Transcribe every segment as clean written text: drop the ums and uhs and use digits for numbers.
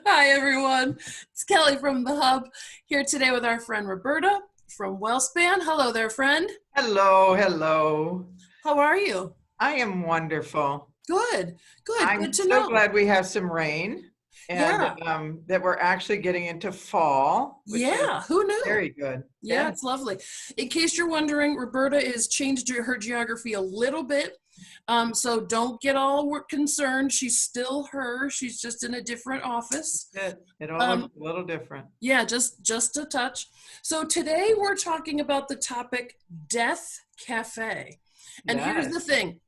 Hi, everyone. It's Kelly from the Hub here today with our friend Roberta from WellSpan. Hello there, friend. Hello, hello. How are you? I am wonderful. Good, good, good I'm to so know. glad we have some rain and Yeah, that we're actually getting into fall, which is yeah, who knew? very good. Yeah, Yeah. it's lovely. In case you're wondering, Roberta is changed her geography a little bit. So don't get all concerned. She's still her. She's just in a different office. It all looks Um, a little different. Yeah, just a touch. So today we're talking about the topic Death Cafe. And here's the Yes. thing.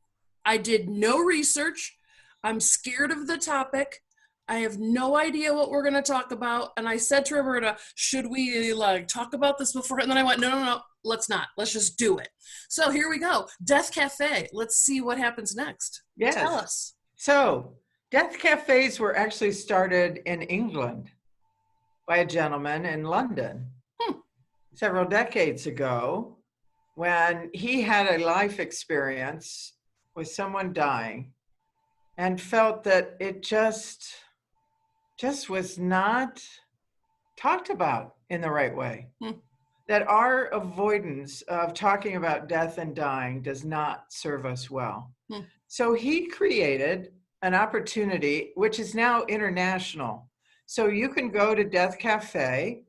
I did no research. I'm scared of the topic. I have no idea what we're going to talk about. And I said to Roberta, should we like talk about this before? And then I went, no, no, no, let's not. Let's just do it. So here we go. Death Cafe. Let's see what happens next. Tell Yes. us. So, death cafes were actually started in England by a gentleman in London Hmm. several decades ago when he had a life experience with someone dying and felt that it just was not talked about in the right way. Hmm. That our avoidance of talking about death and dying does not serve us well. Hmm. So he created an opportunity which is now international. So you can go to Death Cafe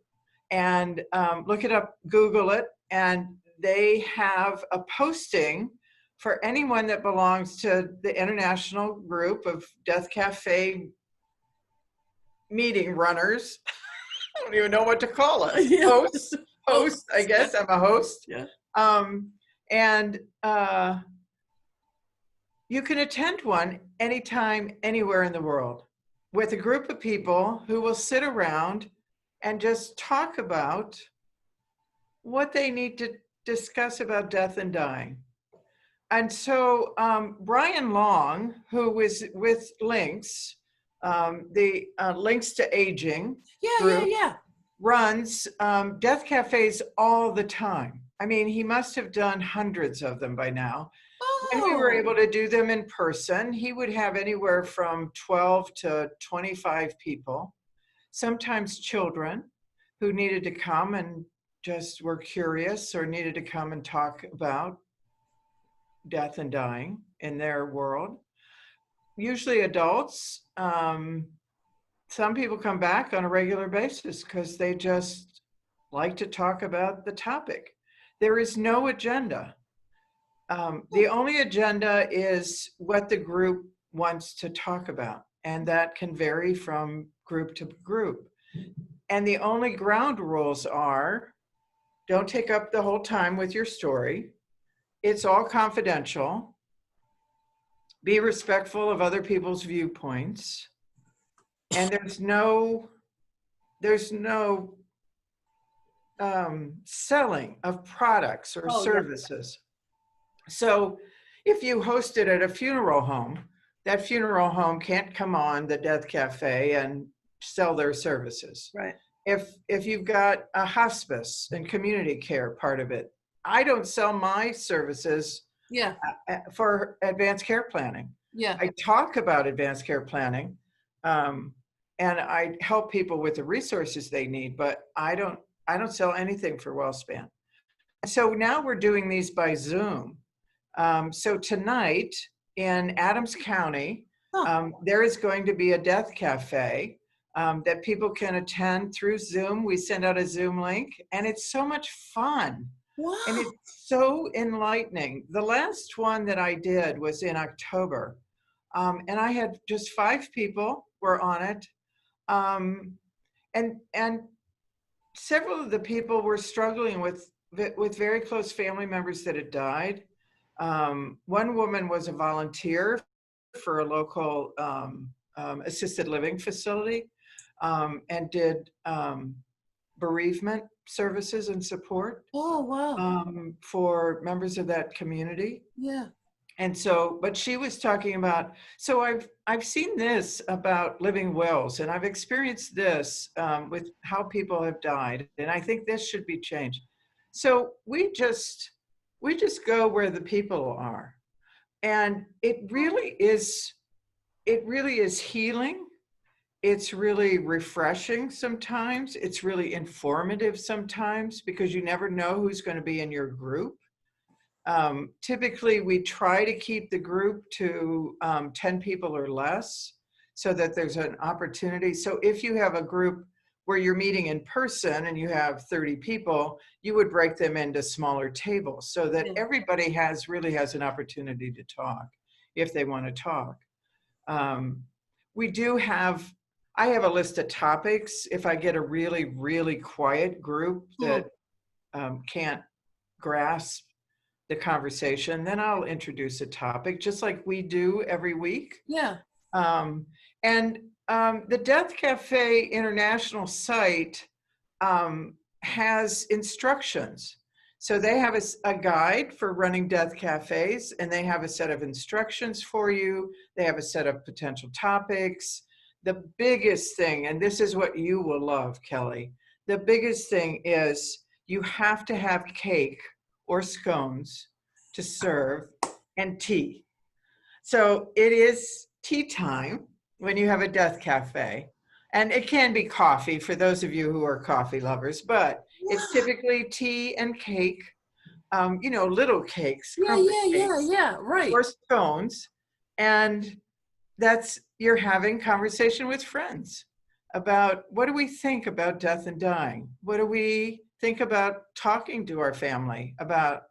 and look it up, Google it, and they have a posting for anyone that belongs to the international group of Death Cafe meeting runners. I don't even know what to call us. Yeah. Host. I Yeah. guess I'm a host. Yeah. Um, and you can attend one anytime, anywhere in the world with a group of people who will sit around and just talk about what they need to discuss about death and dying. And so Brian Long, who was with Links, the Links to Aging Yeah, yeah, group, yeah. runs death cafes all the time. I mean, he must have done hundreds of them by now. When we were Oh. able to do them in person, he would have anywhere from 12 to 25 people, sometimes children who needed to come and just were curious or needed to come and talk about death and dying in their world. Usually adults. Some people come back on a regular basis because they just like to talk about the topic. There is no agenda. The only agenda is what the group wants to talk about, and that can vary from group to group. And the only ground rules are don't take up the whole time with your story. It's all confidential. Be respectful of other people's viewpoints. And there's no selling of products or Oh, yeah. services. So if you host it at a funeral home, that funeral home can't come on the Death Cafe and sell their services. Right. If you've got a hospice and community care part of it, I don't sell my services Yeah. for advanced care planning. Yeah. I talk about advanced care planning, and I help people with the resources they need, but I don't sell anything for WellSpan. So now we're doing these by Zoom. So tonight in Adams County, Huh. there is going to be a death cafe that people can attend through Zoom. We send out a Zoom link, and it's so much fun. And Wow. it's so enlightening. The last one that I did was in October, and I had just 5 people were on it, um, and several of the people were struggling with very close family members that had died. One woman was a volunteer for a local assisted living facility and did bereavement services and support Oh, wow. for members of that community. Yeah. And so, but she was talking about, so I've seen this about living wills, and I've experienced this with how people have died, and I think this should be changed. So we just go where the people are, and it really is healing, it's really refreshing sometimes. It's really informative sometimes because you never know who's going to be in your group. Typically, we try to keep the group to 10 people or less so that there's an opportunity. So if you have a group where you're meeting in person and you have 30 people, you would break them into smaller tables so that Yeah. everybody really has an opportunity to talk if they want to talk. We do have, I have a list of topics. If I get a really, really quiet group that can't grasp the conversation, then I'll introduce a topic just like we do every week. Yeah. And the Death Cafe International site has instructions. So they have a guide for running death cafes, and they have a set of instructions for you. They have a set of potential topics. The biggest thing, and this is what you will love, Kelly, the biggest thing is you have to have cake or scones to serve and tea. So it is tea time when you have a death cafe. And it can be coffee for those of you who are coffee lovers, but it's typically tea and cake, little cakes, Yeah, crumpet yeah, yeah, cakes, yeah, right. or scones. And you're having conversation with friends about what do we think about death and dying? What do we think about talking to our family about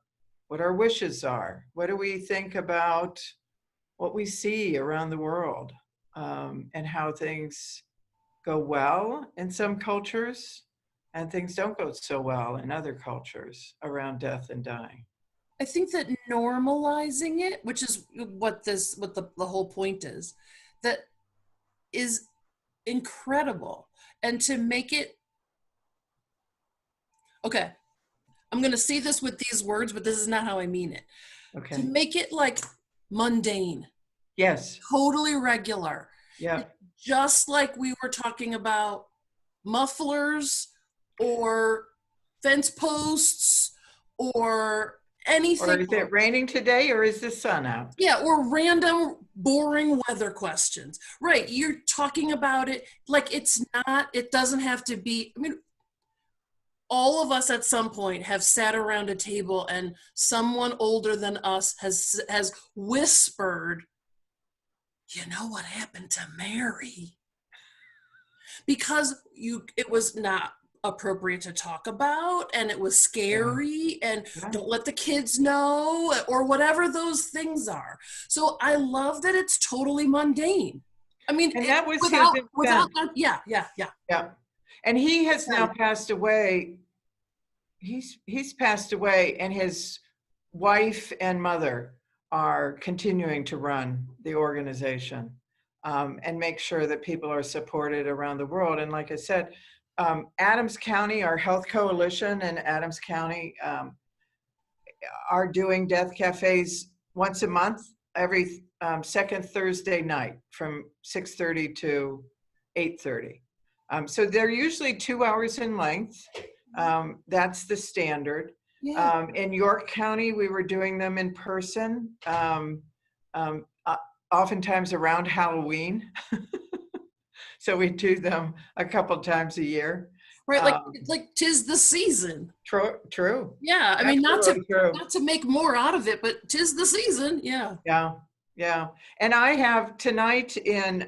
what our wishes are? What do we think about what we see around the world, and how things go well in some cultures and things don't go so well in other cultures around death and dying. I think that normalizing it, which is what the whole point is, that is incredible. And to make it, okay, I'm going to say this with these words, but this is not how I mean it. To Okay. make it like mundane, Yes. totally regular, Yeah. just like we were talking about mufflers or fence posts or Or anything. is it raining today or is the sun out? Yeah, or random boring weather questions. Right, you're talking about it like it's not, it doesn't have to be, I mean, all of us at some point have sat around a table and someone older than us has whispered, you know what happened to Mary? Because it was not appropriate to talk about and it was Yeah. scary and Yeah. don't let the kids know or whatever those things are. So I love that it's totally mundane. I mean, And that was his without intent. that, yeah, yeah, yeah. Yeah. And he has now Right. passed away. He's passed away, and his wife and mother are continuing to run the organization, and make sure that people are supported around the world. And like I said, Adams County, our health coalition in Adams County, are doing death cafes once a month, every second Thursday night from 6:30 to 8:30. So they're usually 2 hours in length. That's the standard. Yeah. In York County, we were doing them in person, oftentimes around Halloween. So we do them a couple times a year. Right. Like 'tis the season. True. Yeah. I mean, Absolutely true. not to make more out of it, but 'tis the season. Yeah. Yeah, yeah. And I have tonight in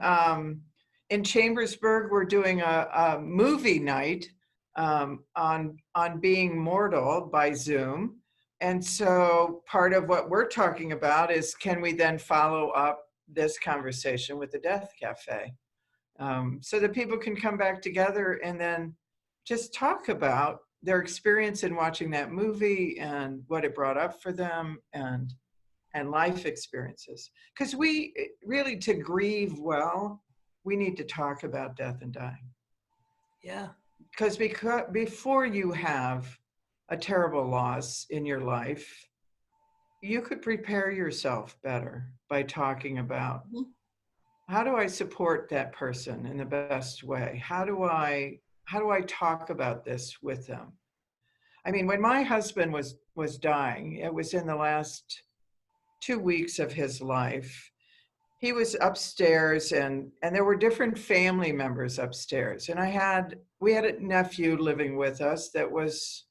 Chambersburg, we're doing a movie night on being mortal by Zoom. And so part of what we're talking about is can we then follow up this conversation with the Death Cafe, so that people can come back together and then just talk about their experience in watching that movie and what it brought up for them and life experiences. Because we really, to grieve well, we need to talk about death and dying. Yeah. Because before you have a terrible loss in your life, you could prepare yourself better by talking about how do I support that person in the best way? How do I talk about this with them? I mean, when my husband was dying, it was in the last 2 weeks of his life. he was upstairs, and there were different family members upstairs. And we had a nephew living with us that was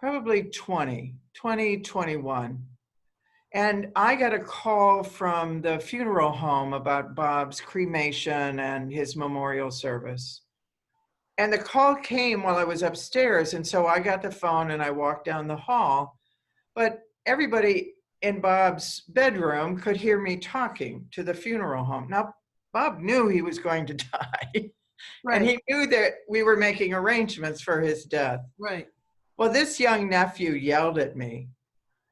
probably 21. And I got a call from the funeral home about Bob's cremation and his memorial service. And the call came while I was upstairs. And so I got the phone and I walked down the hall. But everybody in Bob's bedroom could hear me talking to the funeral home. Now, Bob knew he was going to die. And he knew that we were making arrangements for his death. Right. Well, this young nephew yelled at me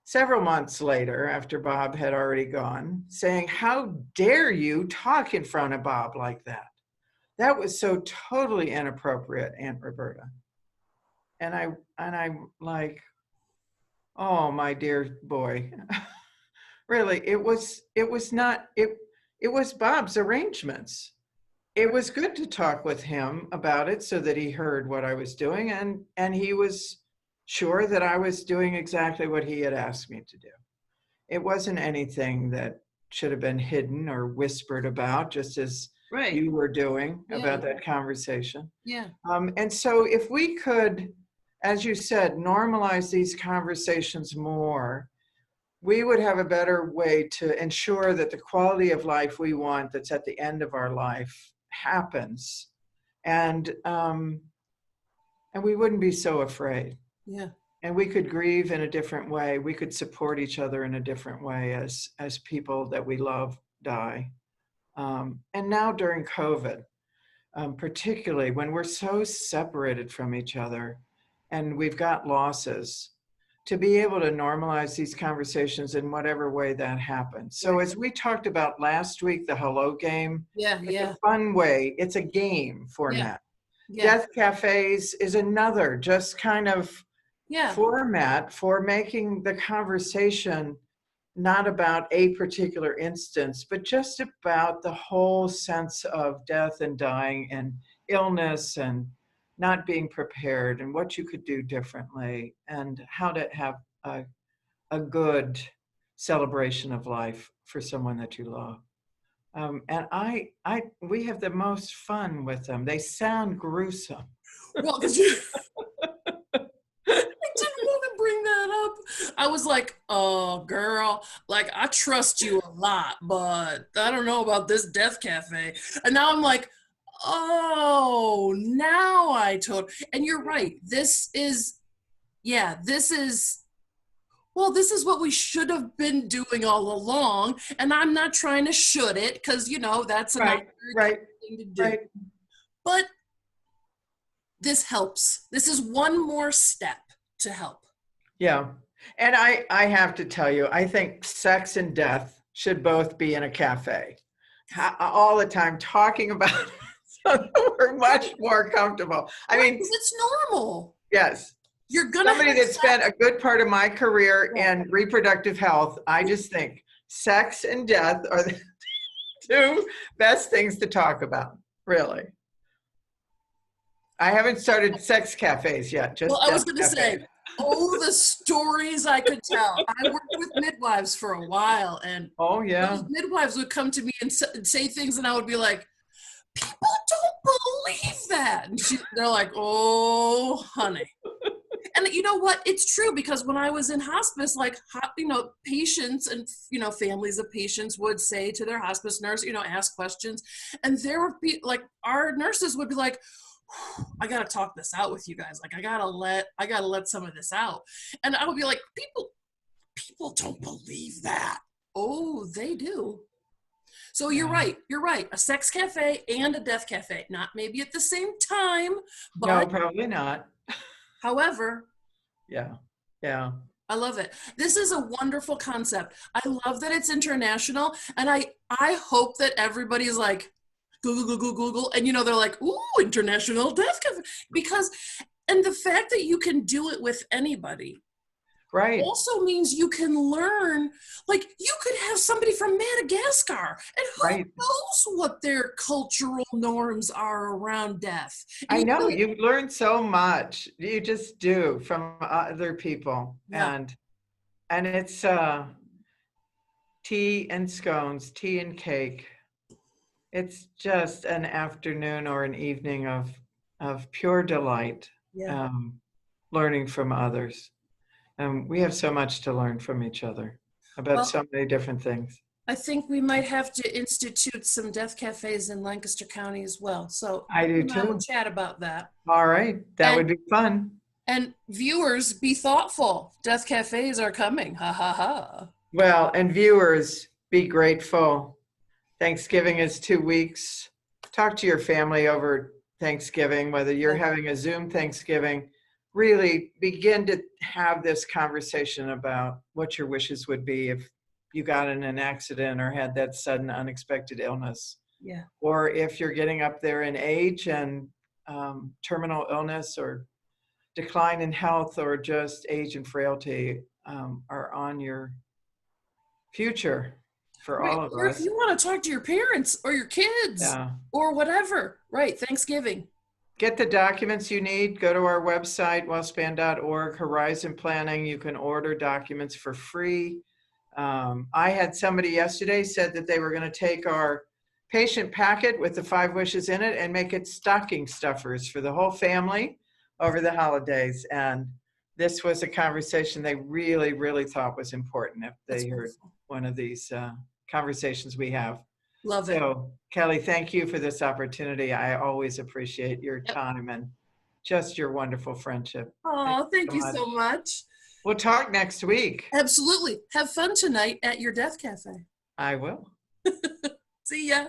several months later, after Bob had already gone, saying, "How dare you talk in front of Bob like that? That was so totally inappropriate, Aunt Roberta." And I'm like, "Oh, my dear boy." Really, it was Bob's arrangements. It was good to talk with him about it so that he heard what I was doing, and he was sure that I was doing exactly what he had asked me to do. It wasn't anything that should have been hidden or whispered about, just as you were doing about that conversation. Yeah. And so if we could, as you said, normalize these conversations more, we would have a better way to ensure that the quality of life we want that's at the end of our life happens. And we wouldn't be so afraid. Yeah. And we could grieve in a different way. We could support each other in a different way as people that we love die. And now during COVID, particularly when we're so separated from each other and we've got losses, to be able to normalize these conversations in whatever way that happens. So as we talked about last week, the hello game, it's a fun way. It's a game format. Death cafes is another just kind of format for making the conversation not about a particular instance, but just about the whole sense of death and dying and illness and not being prepared and what you could do differently and how to have a good celebration of life for someone that you love. And we have the most fun with them. They sound gruesome. Well, because I didn't want to bring that up. I was like, "Oh, girl, like I trust you a lot, but I don't know about this death cafe." And now I'm like, "Oh, now I told." And you're right. This is what we should have been doing all along. And I'm not trying to should it because that's another thing to do. Right. But this helps. This is one more step to help. Yeah. And I have to tell you, I think sex and death should both be in a cafe all the time talking about it so that we're much more comfortable. I mean, it's normal. Yes. You're gonna somebody that spent a good part of my career in reproductive health. I just think sex and death are the two best things to talk about, really. I haven't started sex cafes yet. Just I was going to say, the stories I could tell. I worked with midwives for a while, and those midwives would come to me and say things, and I would be like, "People don't believe that." And they're like, "Oh, honey." And you know what? It's true, because when I was in hospice, like, patients and, families of patients would say to their hospice nurse, ask questions. And there would be like, our nurses would be like, "I got to talk this out with you guys. Like, I got to let some of this out." And I would be like, people don't believe that. Oh, they do. So you're right. You're right. A sex cafe and a death cafe, not maybe at the same time, but no, probably not. However, yeah. I love it. This is a wonderful concept. I love that it's international, and I hope that everybody's like, Google, and they're like, "Ooh, international death cafe," and the fact that you can do it with anybody, right, also means you can learn. Like, you could have somebody from Madagascar, and who knows what their cultural norms are around death. And I know you learn so much. You just do from other people, and it's tea and scones, tea and cake. It's just an afternoon or an evening of pure delight, Yeah. um, learning from others. And we have so much to learn from each other about Well, so many different things. I think we might have to institute some death cafes in Lancaster County as well. So I do you and I will too. chat about that. All right, that And would be fun. and viewers, be thoughtful. Death cafes are coming. Ha ha ha. Well, and viewers, be grateful. Thanksgiving is 2 weeks. Talk to your family over Thanksgiving, whether you're Yeah. having a Zoom Thanksgiving. Really begin to have this conversation about what your wishes would be if you got in an accident or had that sudden unexpected illness, Yeah. or if you're getting up there in age and terminal illness or decline in health or just age and frailty are on your future for Right. all of Or if us. you want to talk to your parents or your kids Yeah. or whatever. Right. Thanksgiving. Get the documents you need. Go to our website, wellspan.org, Horizon Planning. You can order documents for free. I had somebody yesterday said that they were going to take our patient packet with the 5 wishes in it and make it stocking stuffers for the whole family over the holidays. And this was a conversation they really, really thought was important if That's they heard wonderful. one of these conversations we have. Love it. So, Kelly, thank you for this opportunity. I always appreciate your Yep. time and just your wonderful friendship. Thank Oh, you thank so you much. so much. We'll talk next week. Absolutely. Have fun tonight at your death cafe. I will. See ya.